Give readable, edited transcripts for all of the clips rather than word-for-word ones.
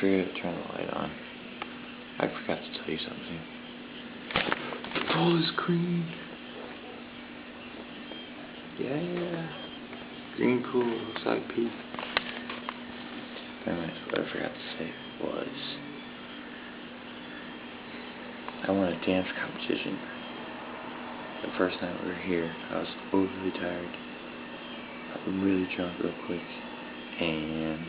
forget to turn the light on. I forgot to tell you something. The pool is green. Yeah. Green pool looks like pee. Anyways, what I forgot to say was I won a dance competition. The first night we were here, I was overly tired. I got really drunk real quick, and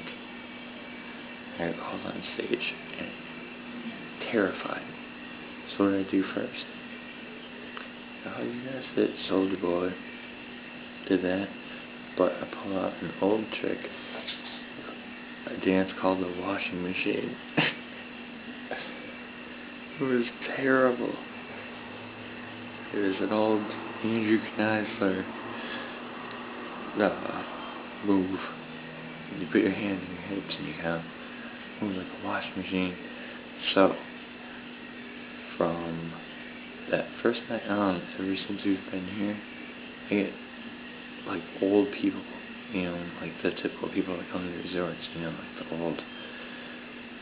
I got called on stage, and terrified. So what did I do first? Oh, you guys did Soulja Boy. Did that, but I pulled out an old trick. A dance called the washing machine. It was terrible. It was an old Andrew Kneisler move. You put your hands in your hips and you kind of move like a washing machine. So, from that first night on, ever since we've been here, I get like old people, you know, like the typical people that come to the resorts, you know, like the old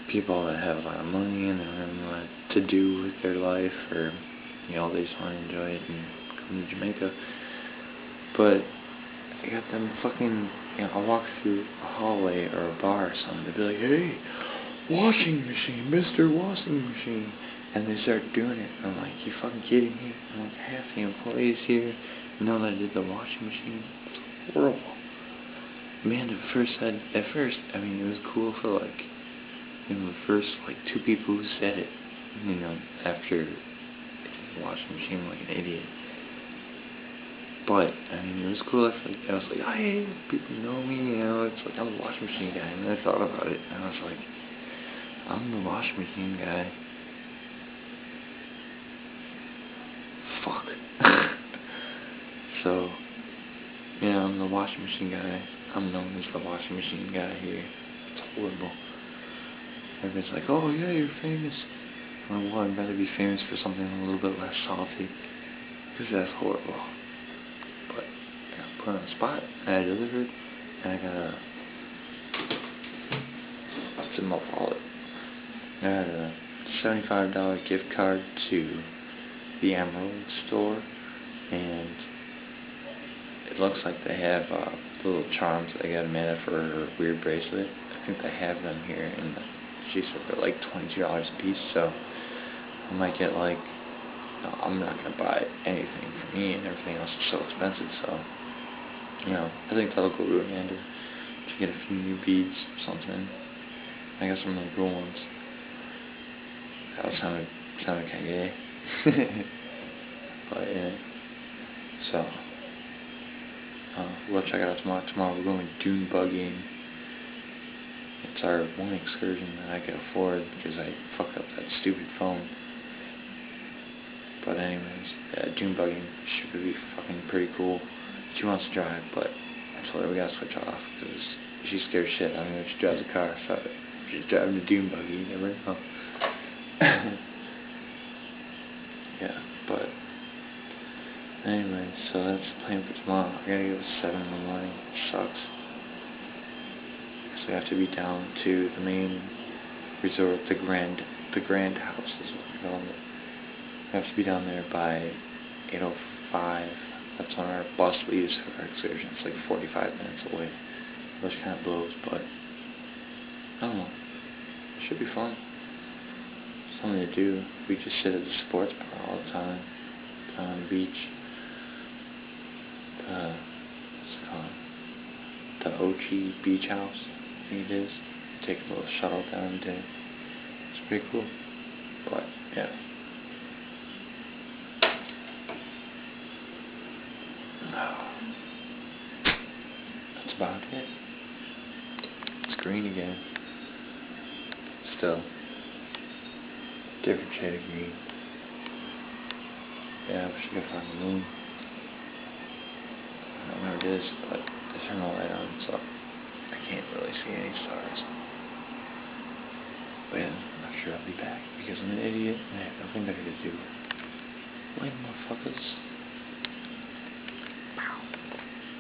people that have a lot of money and they don't have a lot to do with their life, or, you know, they just want to enjoy it and come to Jamaica. But I got them fucking, you know, I'll walk through a hallway or a bar or something, they'll be like, hey, washing machine, Mr. Washing Machine. And they start doing it. I'm like, you fucking kidding me? I'm like, half the employees here know that I did the washing machine. It's horrible. Man, at first, I mean, it was cool for like, you know, the first like 2 people who said it, you know, after the washing machine like an idiot. But, I mean, it was cool. I was like, hey, people know me, you know, it's like, I'm the washing machine guy. And then I thought about it, and I was like, I'm the washing machine guy. Fuck. So, yeah, I'm the washing machine guy. I'm known as the washing machine guy here. It's horrible. Everybody's like, oh yeah, you're famous. Well, I'd rather be famous for something a little bit less salty, because that's horrible. But I got put on the spot, and I delivered, and I got it's in my wallet. I got a $75 gift card to the Emerald store, and it looks like they have little charms that I got Amanda for her weird bracelet. I think they have them here, and she said they're like $22 a piece, so I might get like, no, I'm not going to buy anything for me, and everything else is so expensive, so, you know, I think that'll go to Amanda to get a few new beads or something. I got some really cool ones. That sounded kind of gay. But yeah, so we'll check it out tomorrow. Tomorrow we're going dune buggying. It's our one excursion that I can afford because I fucked up that stupid phone. But anyways, yeah, dune buggying should be fucking pretty cool. She wants to drive, but I told her we gotta switch off because she's scared shit. I don't know if she drives a car, so she's driving a dune buggy. You never know. Yeah, but anyway, so that's the plan for tomorrow. I gotta get up at 7 in the morning, which sucks. So I have to be down to the main resort, the Grand House is what they call it. I have to be down there by 8:05. That's when our bus leaves for our excursion. It's like 45 minutes away, which kind of blows, but I don't know. It should be fun. Something to do. We just sit at the sports bar all the time, down on the beach. What's it called? The Ochi Beach House, I think it is. Take a little shuttle down the day. It's pretty cool. But, yeah. That's about it. It's green again. Still. Different shade of green. Yeah, I wish I could find the moon. I don't know where it is, but I turned the light on, so I can't really see any stars. But yeah, I'm not sure I'll be back because I'm an idiot and I have nothing better to do. Lame motherfuckers.